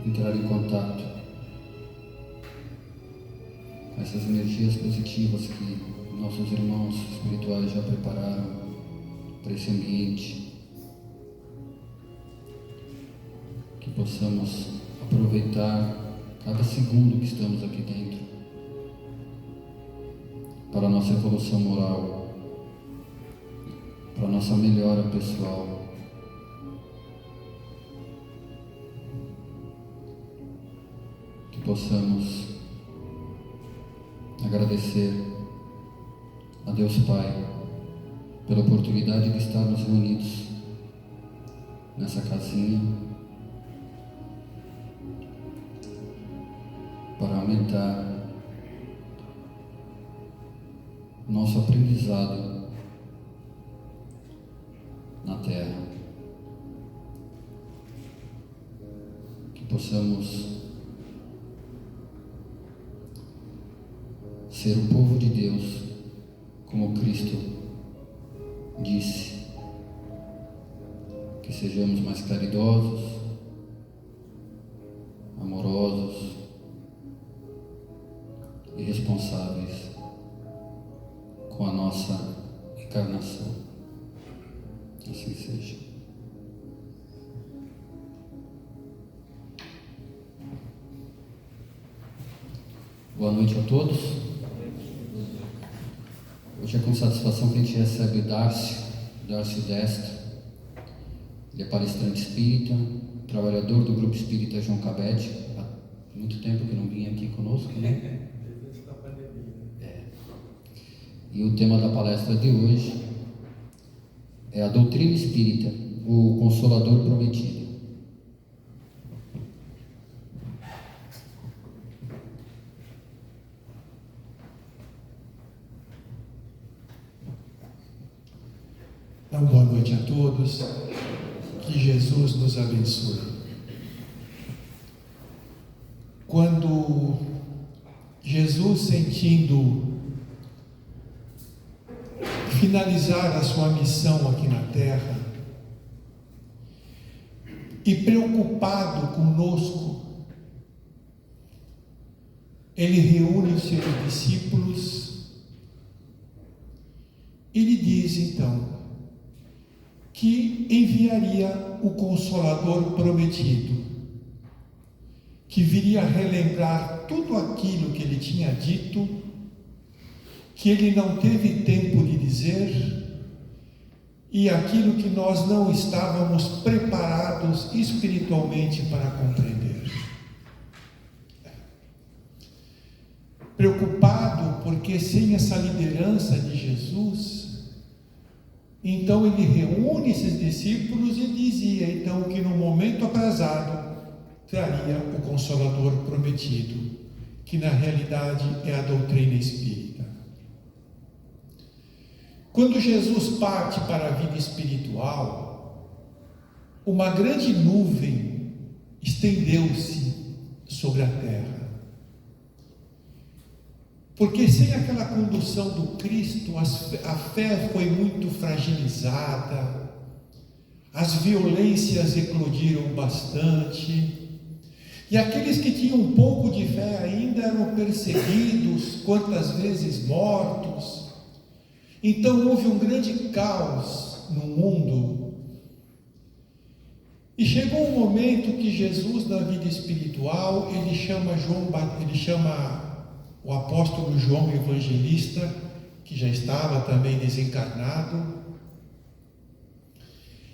entrar em contato com essas energias positivas que nossos irmãos espirituais já prepararam para esse ambiente, que possamos aproveitar cada segundo que estamos aqui dentro para a nossa evolução moral, para a nossa melhora pessoal. Que possamos agradecer a Deus Pai pela oportunidade de estarmos reunidos nessa casinha para aumentar nosso aprendizado na Terra. Que possamos ser o povo de Deus, como Cristo disse, que sejamos mais caridosos, amorosos e responsáveis com a nossa encarnação. Assim seja. Boa noite a todos. Hoje é com satisfação que a gente recebe o Darcio Destra. Ele é palestrante espírita, trabalhador do Grupo Espírita João Cabete. Há muito tempo que não vinha aqui conosco, né? E o tema da palestra de hoje é a doutrina espírita, o Consolador Prometido. Então, boa noite a todos, que Jesus nos abençoe. Quando Jesus, sentindo finalizar a sua missão aqui na Terra e preocupado conosco, ele reúne os seus discípulos e lhe diz então que enviaria o Consolador prometido, que viria relembrar tudo aquilo que ele tinha dito, que ele não teve tempo de dizer, e aquilo que nós não estávamos preparados espiritualmente para compreender. Preocupado porque sem essa liderança de Jesus, então ele reúne esses discípulos e dizia então que no momento aprazado traria o Consolador prometido, que na realidade é a doutrina espírita. Quando Jesus parte para a vida espiritual, uma grande nuvem estendeu-se sobre a terra. Porque sem aquela condução do Cristo, a fé foi muito fragilizada, as violências eclodiram bastante, e aqueles que tinham um pouco de fé ainda eram perseguidos, quantas vezes mortos. Então houve um grande caos no mundo. E chegou um momento que Jesus, na vida espiritual, ele chama o apóstolo João Evangelista, que já estava também desencarnado,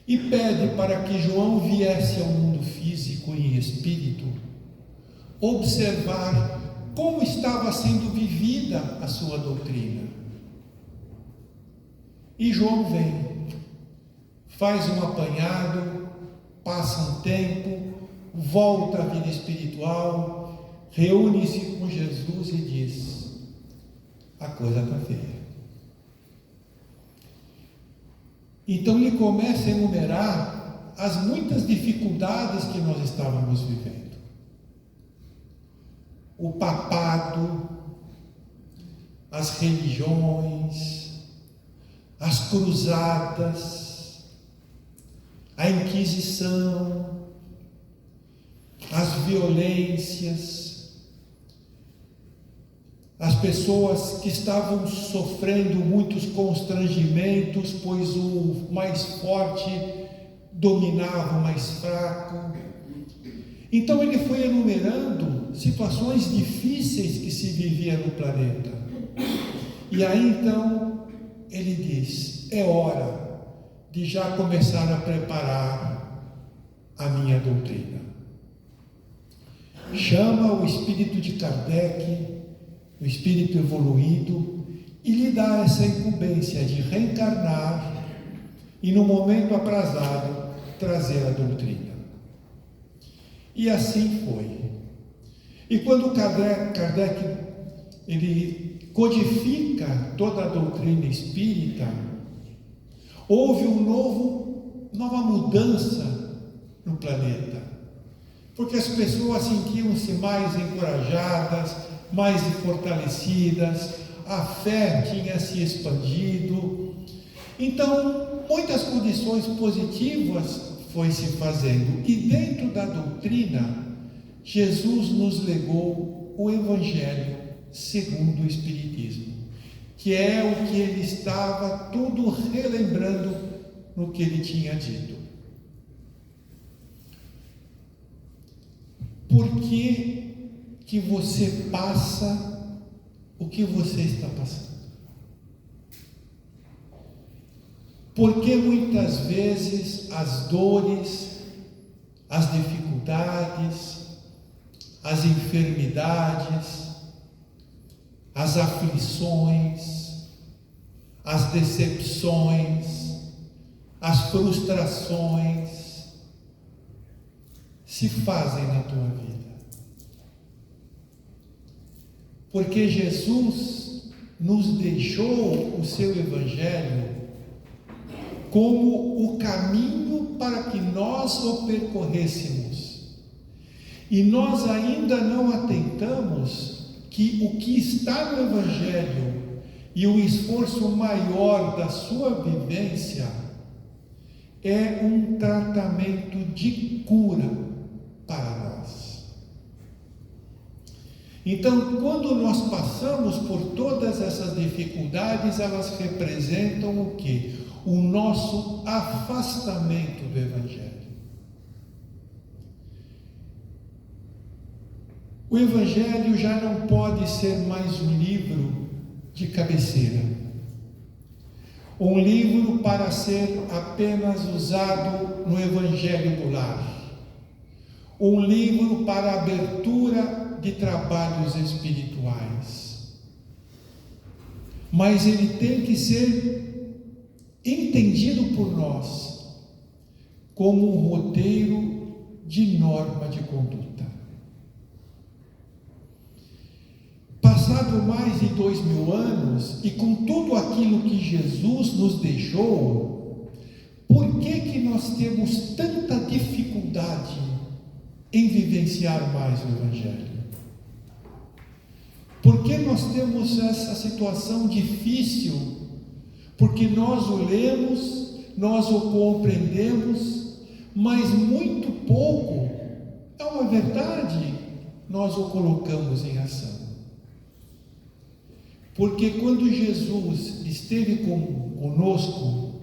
e pede para que João viesse ao mundo físico em espírito, observar como estava sendo vivida a sua doutrina. E João vem, faz um apanhado, passa um tempo, volta à vida espiritual, reúne-se com Jesus e diz: a coisa está feia. Então ele começa a enumerar as muitas dificuldades que nós estávamos vivendo. O papado, as religiões, as cruzadas, a Inquisição, as violências, as pessoas que estavam sofrendo muitos constrangimentos, pois o mais forte dominava o mais fraco. Então ele foi enumerando situações difíceis que se vivia no planeta. E aí então ele diz: é hora de já começar a preparar a minha doutrina. Chama o espírito de Kardec, o espírito evoluído, e lhe dá essa incumbência de reencarnar e, no momento aprazado, trazer a doutrina. E assim foi. E quando Kardec ele codifica toda a doutrina espírita, houve nova mudança no planeta, porque as pessoas sentiam-se mais encorajadas, mais fortalecidas, a fé tinha se expandido. Então, muitas condições positivas foi se fazendo. E dentro da doutrina, Jesus nos legou o Evangelho segundo o Espiritismo, que é o que ele estava tudo relembrando no que ele tinha dito. Por que você passa o que você está passando? Porque muitas vezes as dores, as dificuldades, as enfermidades, as aflições, as decepções, as frustrações se fazem na tua vida. Porque Jesus nos deixou o seu Evangelho como o caminho para que nós o percorrêssemos. E nós ainda não atentamos que o que está no Evangelho e o esforço maior da sua vivência é um tratamento de cura para nós. Então, quando nós passamos por todas essas dificuldades, elas representam o quê? O nosso afastamento do Evangelho. O Evangelho já não pode ser mais um livro de cabeceira, um livro para ser apenas usado no Evangelho do lar, um livro para abertura de trabalhos espirituais, mas ele tem que ser entendido por nós como um roteiro de norma de conduta. Passado mais de 2000 anos e com tudo aquilo que Jesus nos deixou, por que nós temos tanta dificuldade em vivenciar mais o Evangelho? Por que nós temos essa situação difícil? Porque nós o lemos, nós o compreendemos, mas muito pouco, é uma verdade, nós o colocamos em ação. Porque quando Jesus esteve conosco,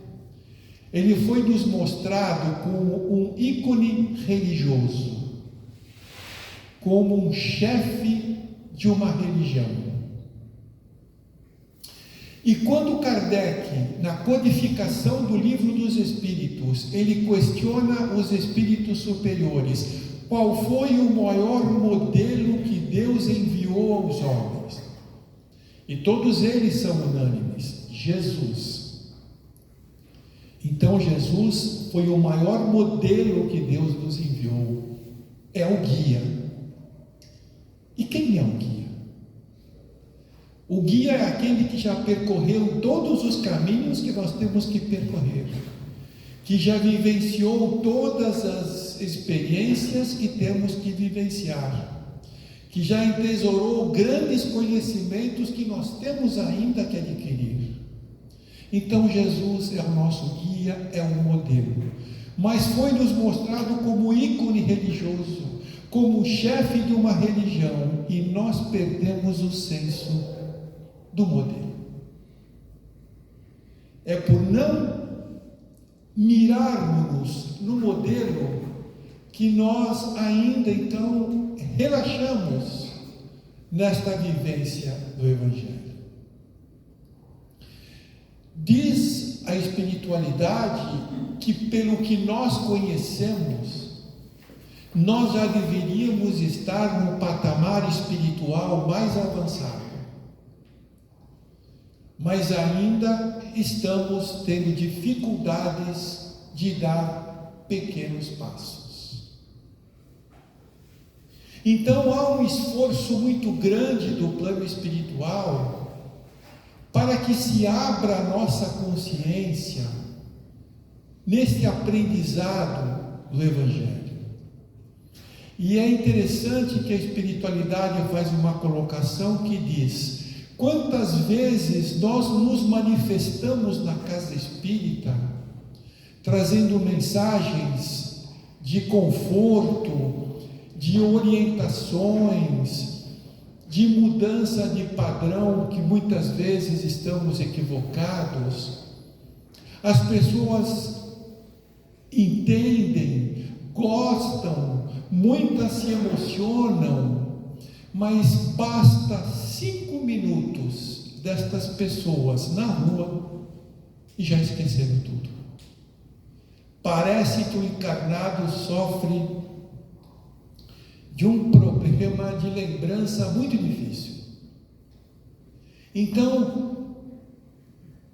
ele foi nos mostrado como um ícone religioso, como um chefe de uma religião. E quando Kardec, na codificação do Livro dos Espíritos, ele questiona os espíritos superiores, qual foi o maior modelo que Deus enviou aos homens? E todos eles são unânimes: Jesus. Então Jesus foi o maior modelo que Deus nos enviou, é o guia. E quem é o guia? O guia é aquele que já percorreu todos os caminhos que nós temos que percorrer, que já vivenciou todas as experiências que temos que vivenciar, que já entesourou grandes conhecimentos que nós temos ainda que adquirir. Então Jesus é o nosso guia, é um modelo, mas foi nos mostrado como ícone religioso, como chefe de uma religião e nós perdemos o senso do modelo. É por não mirarmos no modelo que nós ainda então relaxamos nesta vivência do Evangelho. Diz a espiritualidade que, pelo que nós conhecemos, nós já deveríamos estar no patamar espiritual mais avançado, mas ainda estamos tendo dificuldades de dar pequenos passos. Então há um esforço muito grande do plano espiritual para que se abra a nossa consciência neste aprendizado do Evangelho. E é interessante que a espiritualidade faz uma colocação que diz: quantas vezes nós nos manifestamos na casa espírita, trazendo mensagens de conforto, de orientações, de mudança de padrão, que muitas vezes estamos equivocados. As pessoas entendem, gostam, muitas se emocionam, mas basta 5 minutos destas pessoas na rua e já esqueceram tudo. Parece que o encarnado sofre de um problema de lembrança muito difícil. Então,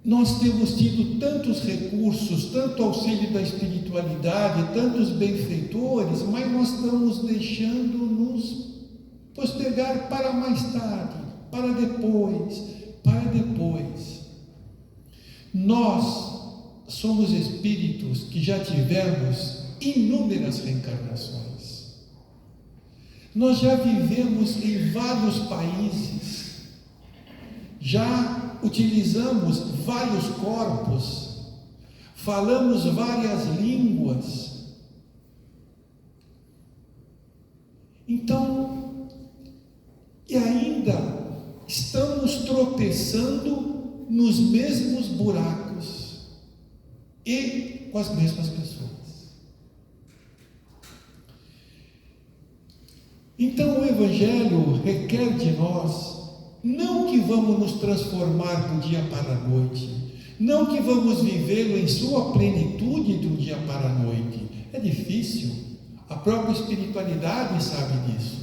nós temos tido tantos recursos, tanto auxílio da espiritualidade, tantos benfeitores, mas nós estamos deixando-nos postergar para mais tarde, para depois, para depois. Nós somos espíritos que já tivemos inúmeras reencarnações. Nós já vivemos em vários países, já utilizamos vários corpos, falamos várias línguas. Então, e ainda estamos tropeçando nos mesmos buracos e com as mesmas pessoas. Então o Evangelho requer de nós, não que vamos nos transformar do dia para a noite, não que vamos vivê-lo em sua plenitude do dia para a noite. É difícil, a própria espiritualidade sabe disso,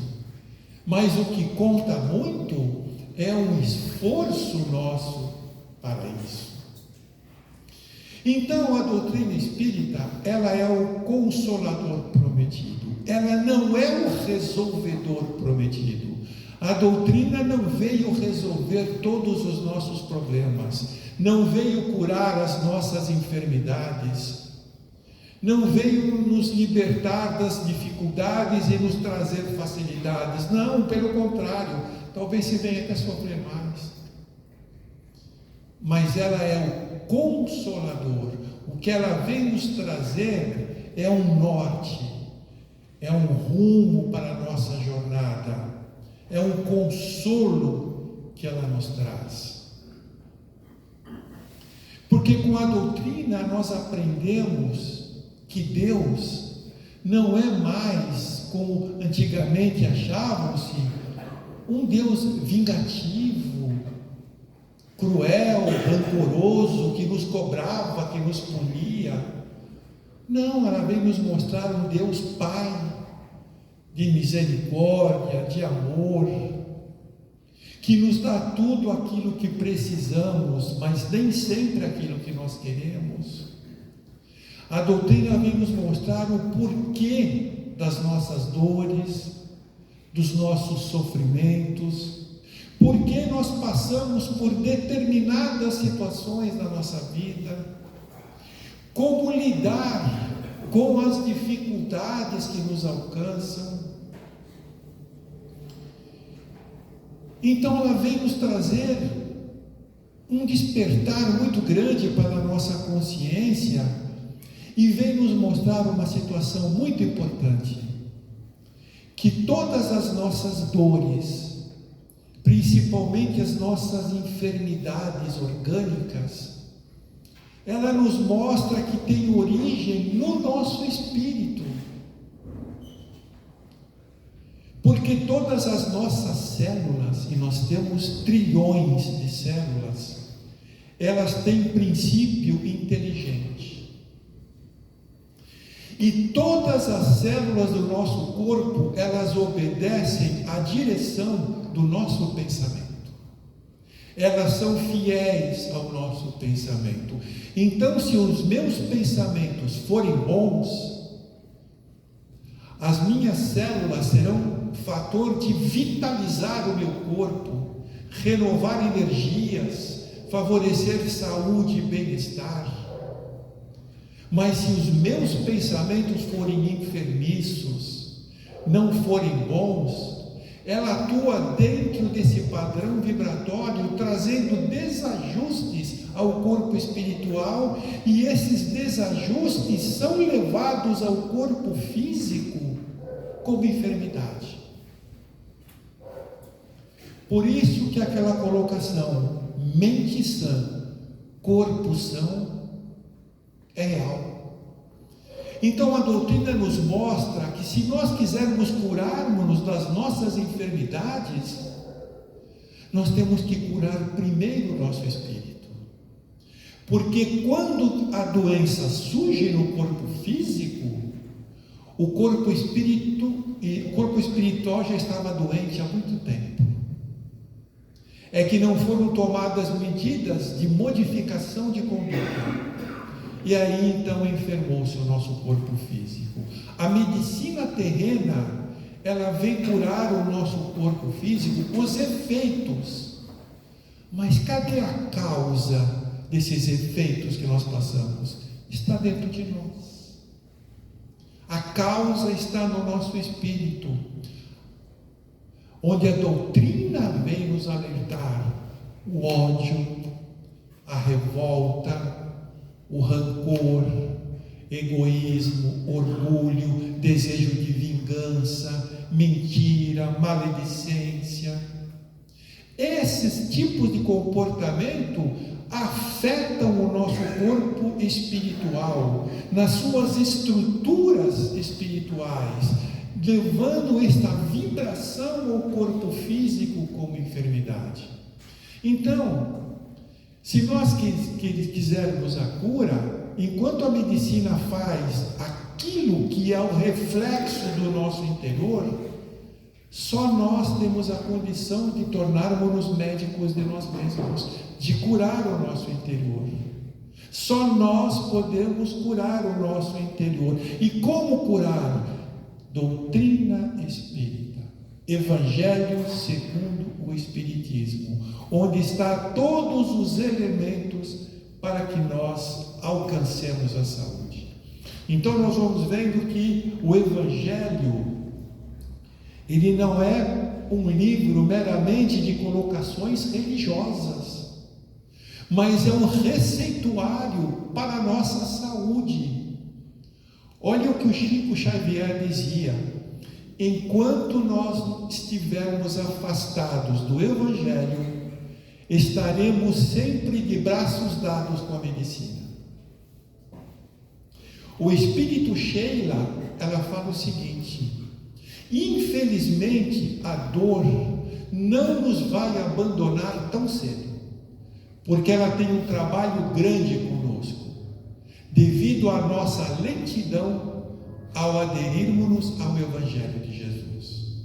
mas o que conta muito é um esforço nosso para isso. Então a doutrina espírita, ela é o consolador prometido, ela não é o resolvedor prometido. A doutrina não veio resolver todos os nossos problemas, não veio curar as nossas enfermidades, não veio nos libertar das dificuldades e nos trazer facilidades. Não, pelo contrário, talvez se venha até sofrer mais. Mas ela é o consolador. O que ela vem nos trazer é um norte, é um rumo para a nossa jornada, é um consolo que ela nos traz. Porque com a doutrina nós aprendemos que Deus não é mais, como antigamente achavam-se, um Deus vingativo, cruel, rancoroso, que nos cobrava, que nos punia. Não, ela vem nos mostrar um Deus Pai, de misericórdia, de amor, que nos dá tudo aquilo que precisamos, mas nem sempre aquilo que nós queremos. A doutrina vem nos mostrar o porquê das nossas dores, dos nossos sofrimentos, por que nós passamos por determinadas situações na nossa vida, como lidar com as dificuldades que nos alcançam. Então ela vem nos trazer um despertar muito grande para a nossa consciência e vem nos mostrar uma situação muito importante, que todas as nossas dores, principalmente as nossas enfermidades orgânicas, ela nos mostra que tem origem no nosso espírito. Porque todas as nossas células, e nós temos trilhões de células, elas têm princípio inteligente. E todas as células do nosso corpo, elas obedecem à direção do nosso pensamento. Elas são fiéis ao nosso pensamento. Então, se os meus pensamentos forem bons, as minhas células serão fator de vitalizar o meu corpo, renovar energias, favorecer saúde e bem-estar. Mas se os meus pensamentos forem enfermiços, não forem bons, ela atua dentro desse padrão vibratório, trazendo desajustes ao corpo espiritual, e esses desajustes são levados ao corpo físico como enfermidade. Por isso que aquela colocação, mente sã, corpo são, é real. Então a doutrina nos mostra que se nós quisermos curarmos das nossas enfermidades, nós temos que curar primeiro o nosso espírito. Porque quando a doença surge no corpo físico, o corpo espiritual já estava doente há muito tempo. É que não foram tomadas medidas de modificação de conduta. E aí então enfermou-se o nosso corpo físico. A medicina terrena, ela vem curar o nosso corpo físico, os efeitos. Mas cadê a causa desses efeitos que nós passamos? Está dentro de nós. A causa está no nosso espírito, onde a doutrina vem nos alertar: o ódio, a revolta, o rancor, egoísmo, orgulho, desejo de vingança, mentira, maledicência. Esses tipos de comportamento afetam o nosso corpo espiritual, nas suas estruturas espirituais, levando esta vibração ao corpo físico como enfermidade. Então, se nós quisermos a cura, enquanto a medicina faz aquilo que é o reflexo do nosso interior, só nós temos a condição de tornarmos-nos médicos de nós mesmos, de curar o nosso interior. Só nós podemos curar o nosso interior. E como curar? Doutrina espírita, Evangelho segundo o Espiritismo, onde está todos os elementos para que nós alcancemos a saúde. Então nós vamos vendo que o Evangelho, ele não é um livro meramente de colocações religiosas, mas é um receituário para a nossa saúde. Olha o que o Chico Xavier dizia: enquanto nós estivermos afastados do Evangelho, estaremos sempre de braços dados com a medicina. O Espírito Sheila, ela fala o seguinte: infelizmente a dor não nos vai abandonar tão cedo, porque ela tem um trabalho grande conosco, devido à nossa lentidão ao aderirmos ao Evangelho de Jesus.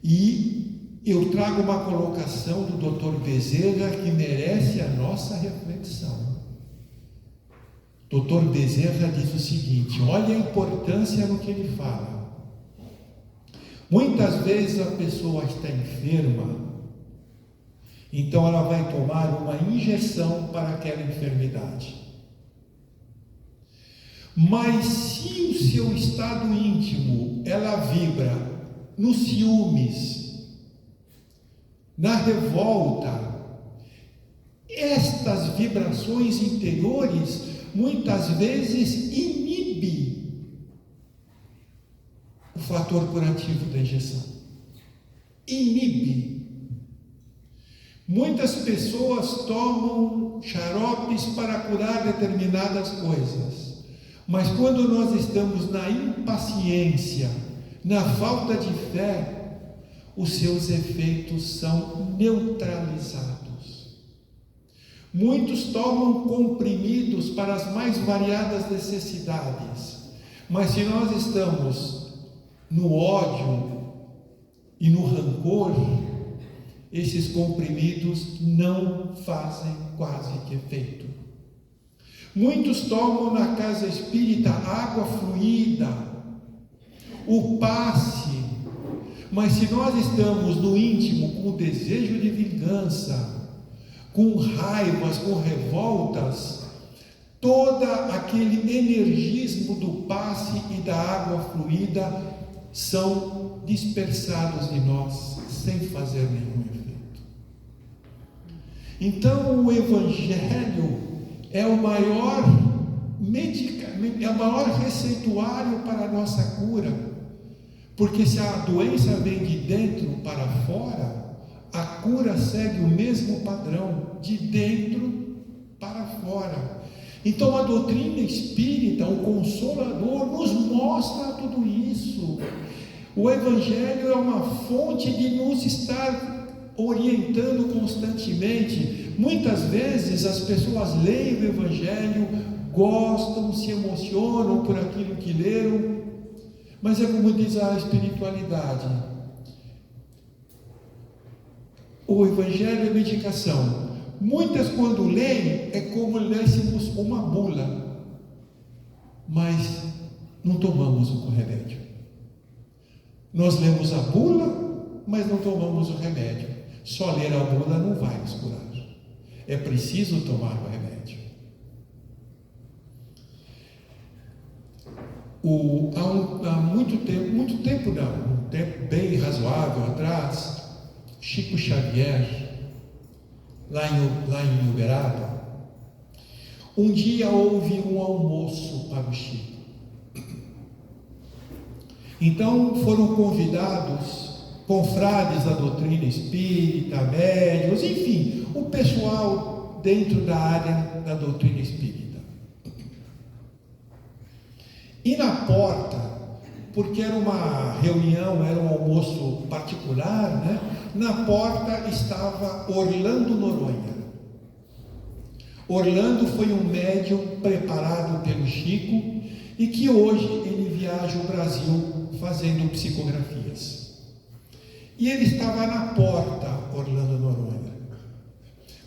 E eu trago uma colocação do Dr. Bezerra que merece a nossa reflexão. Dr. Bezerra diz o seguinte: olha a importância no que ele fala. Muitas vezes a pessoa está enferma, então ela vai tomar uma injeção para aquela enfermidade. Mas se o seu estado íntimo, ela vibra nos ciúmes, na revolta, estas vibrações interiores muitas vezes inibem o fator curativo da injeção. Inibe. Muitas pessoas tomam xaropes para curar determinadas coisas, mas quando nós estamos na impaciência, na falta de fé, os seus efeitos são neutralizados. Muitos tomam comprimidos para as mais variadas necessidades, mas se nós estamos no ódio e no rancor, esses comprimidos não fazem quase que efeito. Muitos tomam na casa espírita água fluida, o passe, mas se nós estamos no íntimo com o desejo de vingança, com raivas, com revoltas, todo aquele energismo do passe e da água fluida são dispersados de nós sem fazer nenhum efeito. Então o Evangelho é o maior medicamento, é o maior receituário para a nossa cura, porque se a doença vem de dentro para fora, a cura segue o mesmo padrão, de dentro para fora. Então a doutrina espírita, o Consolador, nos mostra tudo isso. O Evangelho é uma fonte de nos estar orientando constantemente. Muitas vezes as pessoas leem o Evangelho, gostam, se emocionam por aquilo que leram, mas é como diz a espiritualidade: o Evangelho é medicação. Muitas, quando leem, é como lêssemos uma bula, mas não tomamos o remédio. Nós lemos a bula, mas não tomamos o remédio. Só ler a bula não vai nos curar. É preciso tomar o remédio. Há muito tempo não, um tempo bem razoável atrás, Chico Xavier, lá em Uberaba, um dia houve um almoço para o Chico. Então foram convidados confrades da doutrina espírita, médiuns, enfim, o pessoal dentro da área da doutrina espírita. E na porta, porque era uma reunião, era um almoço particular, né? Na porta estava Orlando Noronha. Orlando foi um médium preparado pelo Chico e que hoje ele viaja o Brasil fazendo psicografias. E ele estava na porta, Orlando Noronha,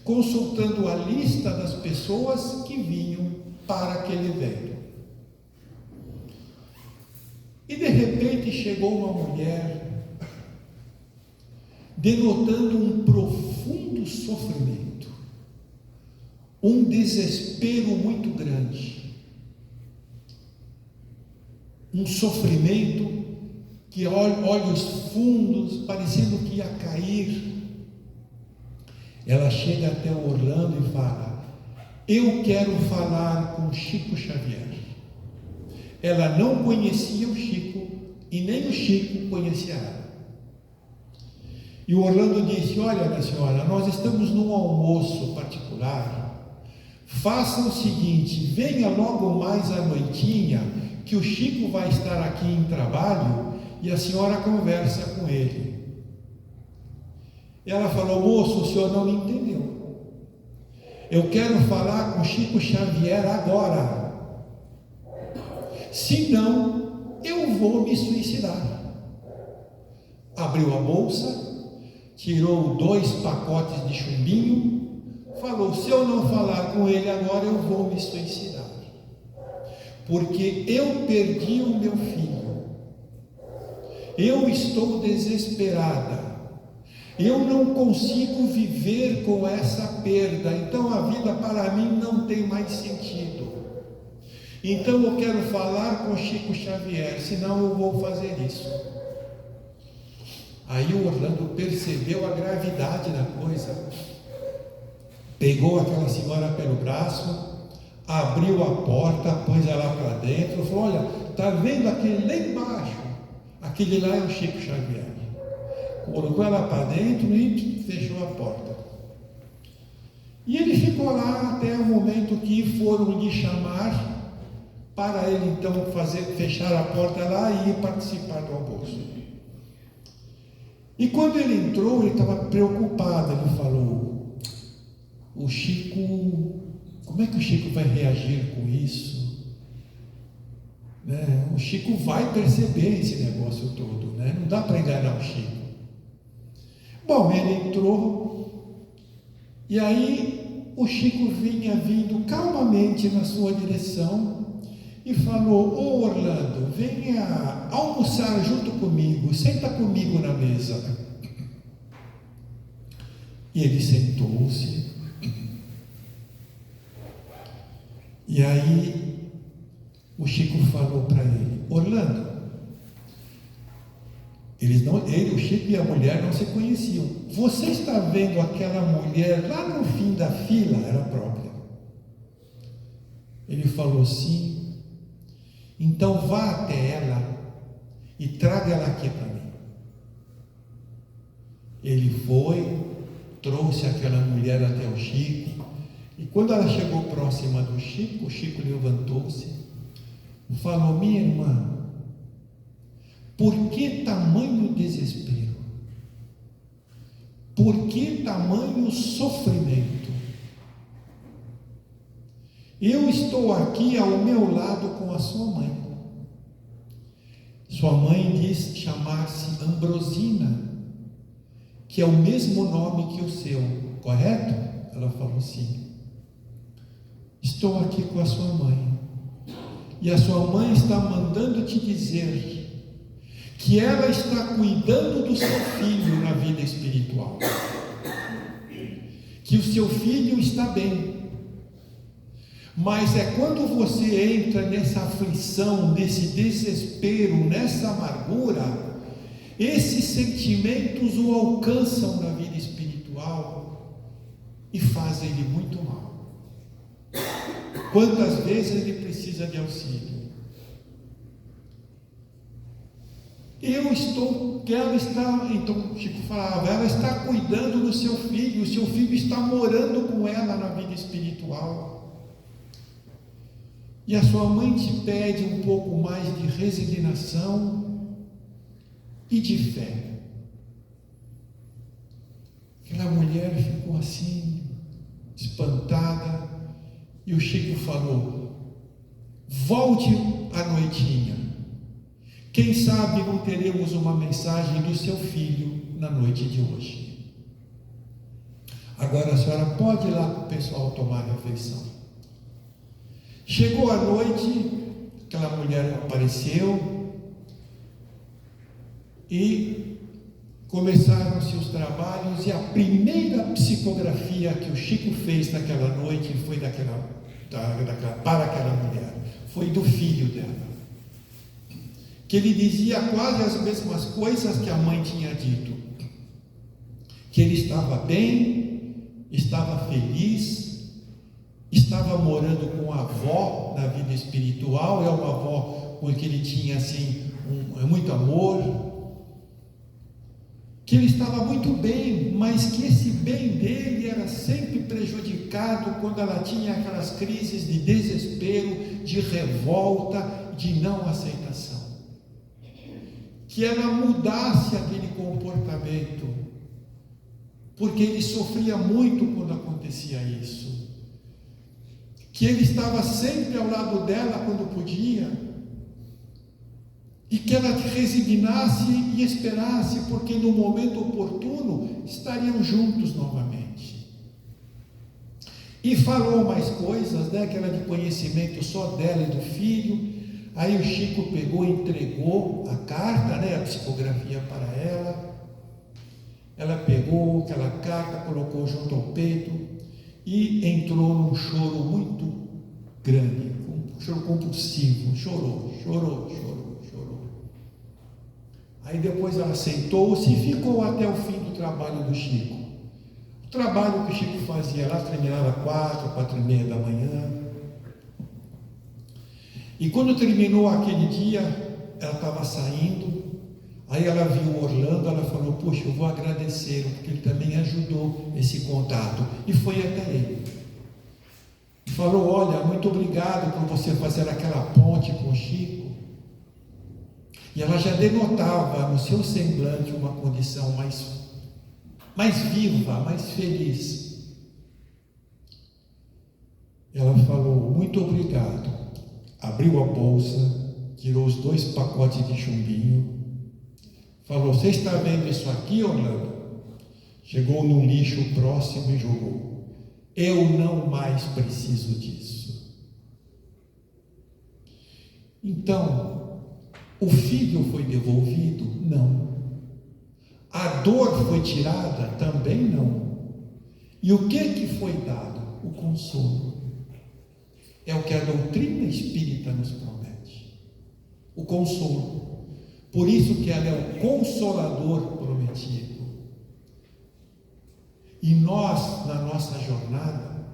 consultando a lista das pessoas que vinham para aquele evento. E de repente chegou uma mulher, denotando um profundo sofrimento, um desespero muito grande, um sofrimento que olhos fundos, parecendo que ia cair. Ela chega até o Orlando e fala: eu quero falar com Chico Xavier. Ela não conhecia o Chico e nem o Chico conhecia ela. E o Orlando disse: olha, minha senhora, nós estamos num almoço particular, faça o seguinte, venha logo mais à noitinha, que o Chico vai estar aqui em trabalho e a senhora conversa com ele. Ela falou: moço, o senhor não me entendeu. Eu quero falar com Chico Xavier agora. Senão, eu vou me suicidar. Abriu a bolsa, tirou 2 pacotes de chumbinho, falou: se eu não falar com ele agora, eu vou me suicidar. Porque eu perdi o meu filho. Eu estou desesperada. Eu não consigo viver com essa perda. Então a vida para mim não tem mais sentido. Então eu quero falar com Chico Xavier, senão eu vou fazer isso. Aí o Orlando percebeu a gravidade da coisa. Pegou aquela senhora pelo braço, abriu a porta, pôs ela para dentro, falou: olha, está vendo aquele lá embaixo? aquele lá é o Chico Xavier. Colocou ela para dentro e fechou a porta. E ele ficou lá até o momento que foram lhe chamar para ele então fechar a porta lá e ir participar do almoço. E quando ele entrou, ele estava preocupado. Ele falou: o Chico, como é que o Chico vai reagir com isso? Né? O Chico vai perceber esse negócio todo, né? Não dá para enganar o Chico. Bom, ele entrou e aí o Chico vinha vindo calmamente na sua direção e falou: ô Orlando, venha almoçar junto comigo, senta comigo na mesa. E ele sentou-se. E aí o Chico falou para ele: Orlando, ele, o Chico e a mulher não se conheciam. Você está vendo aquela mulher lá no fim da fila? Era própria. Ele falou: sim. Então vá até ela e traga ela aqui para mim. Ele foi, trouxe aquela mulher até o Chico, e quando ela chegou próxima do Chico, o Chico levantou-se e falou: minha irmã, por que tamanho desespero? Por que tamanho sofrimento? Eu estou aqui ao meu lado com a sua mãe. Sua mãe diz chamar-se Ambrosina, que é o mesmo nome que o seu, correto? Ela falou: sim. Estou aqui com a sua mãe, e a sua mãe está mandando te dizer que ela está cuidando do seu filho na vida espiritual, que o seu filho está bem. Mas é quando você entra nessa aflição, nesse desespero, nessa amargura, esses sentimentos o alcançam na vida espiritual e fazem ele muito mal. Quantas vezes ele precisa de auxílio? Então Chico falava, ela está cuidando do seu filho, o seu filho está morando com ela na vida espiritual. E a sua mãe te pede um pouco mais de resignação e de fé. Aquela mulher ficou assim, espantada, e o Chico falou: volte à noitinha. Quem sabe não teremos uma mensagem do seu filho na noite de hoje. Agora a senhora pode ir lá com o pessoal tomar refeição. Chegou a noite, aquela mulher apareceu e começaram-se os trabalhos, e a primeira psicografia que o Chico fez naquela noite foi para aquela mulher, foi do filho dela, que ele dizia quase as mesmas coisas que a mãe tinha dito, que ele estava bem, estava feliz, estava morando com a avó na vida espiritual, é uma avó porque ele tinha assim muito amor, que ele estava muito bem, mas que esse bem dele era sempre prejudicado quando ela tinha aquelas crises de desespero, de revolta, de não aceitação. Que ela mudasse aquele comportamento, porque ele sofria muito quando acontecia isso. Que ele estava sempre ao lado dela quando podia, e que ela resignasse e esperasse, porque no momento oportuno estariam juntos novamente. E falou mais coisas, né, que era de conhecimento só dela e do filho. Aí o Chico pegou e entregou a carta, né, a psicografia para ela. Ela pegou aquela carta, colocou junto ao peito e entrou num choro muito grande, um choro compulsivo, chorou. Aí depois ela sentou-se e ficou até o fim do trabalho do Chico. O trabalho que o Chico fazia lá terminava 4h30 da manhã. E quando terminou aquele dia, ela estava saindo, Aí ela viu Orlando, ela falou: poxa, eu vou agradecer, porque ele também ajudou esse contato. E foi até ele. E falou: olha, muito obrigado por você fazer aquela ponte com o Chico. E ela já denotava no seu semblante uma condição mais viva, mais feliz. Ela falou: muito obrigado. Abriu a bolsa, tirou os 2 pacotes de chumbinho. Falou: você está vendo isso aqui, Orlando? Chegou no lixo próximo e jogou. Eu não mais preciso disso. Então, o filho foi devolvido? Não. A dor foi tirada? Também não. E o que foi dado? O consolo. É o que a doutrina espírita nos promete. O consolo. Por isso que ela é o consolador prometido. E nós, na nossa jornada,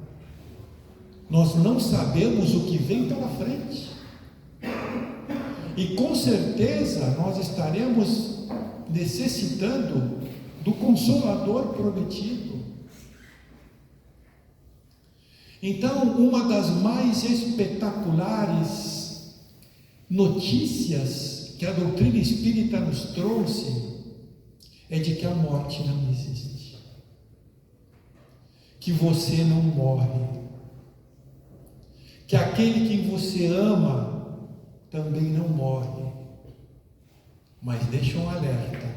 nós não sabemos o que vem pela frente. E com certeza nós estaremos necessitando do Consolador prometido. Então, uma das mais espetaculares notícias que a doutrina espírita nos trouxe é de que a morte não existe, que você não morre, que aquele que você ama também não morre. Mas deixa um alerta: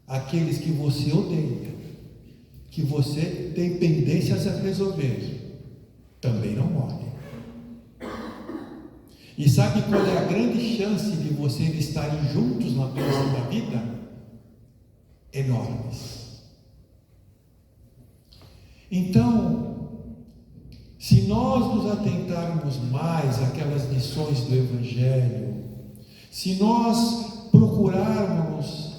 aqueles que você odeia, que você tem pendências a resolver, também não morrem. E sabe qual é a grande chance de vocês estarem juntos na próxima vida? Enormes. Então, se nós nos atentarmos mais àquelas lições do Evangelho, se nós procurarmos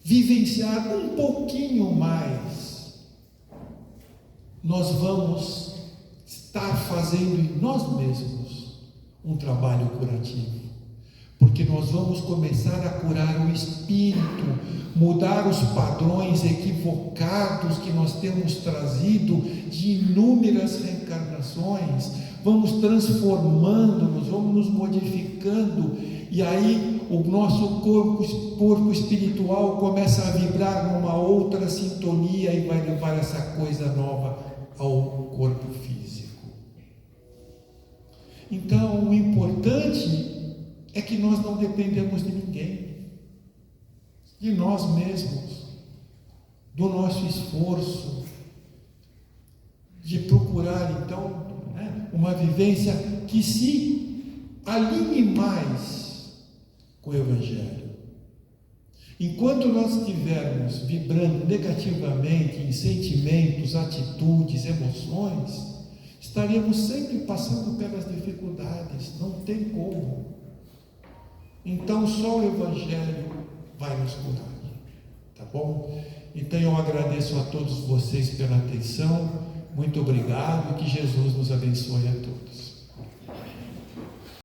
vivenciar um pouquinho mais, nós vamos estar fazendo em nós mesmos um trabalho curativo, porque nós vamos começar a curar o espírito, mudar os padrões equivocados que nós temos trazido de inúmeras reencarnações, vamos transformando-nos, vamos nos modificando, e aí o nosso corpo espiritual começa a vibrar numa outra sintonia e vai levar essa coisa nova ao corpo físico. Então, o importante é que nós não dependemos de ninguém, de nós mesmos, do nosso esforço, de procurar, então, uma vivência que se alinhe mais com o Evangelho. Enquanto nós estivermos vibrando negativamente em sentimentos, atitudes, emoções, estaremos sempre passando pelas dificuldades, não tem como. Então só o Evangelho vai nos curar, tá bom? Então eu agradeço a todos vocês pela atenção, muito obrigado e que Jesus nos abençoe a todos.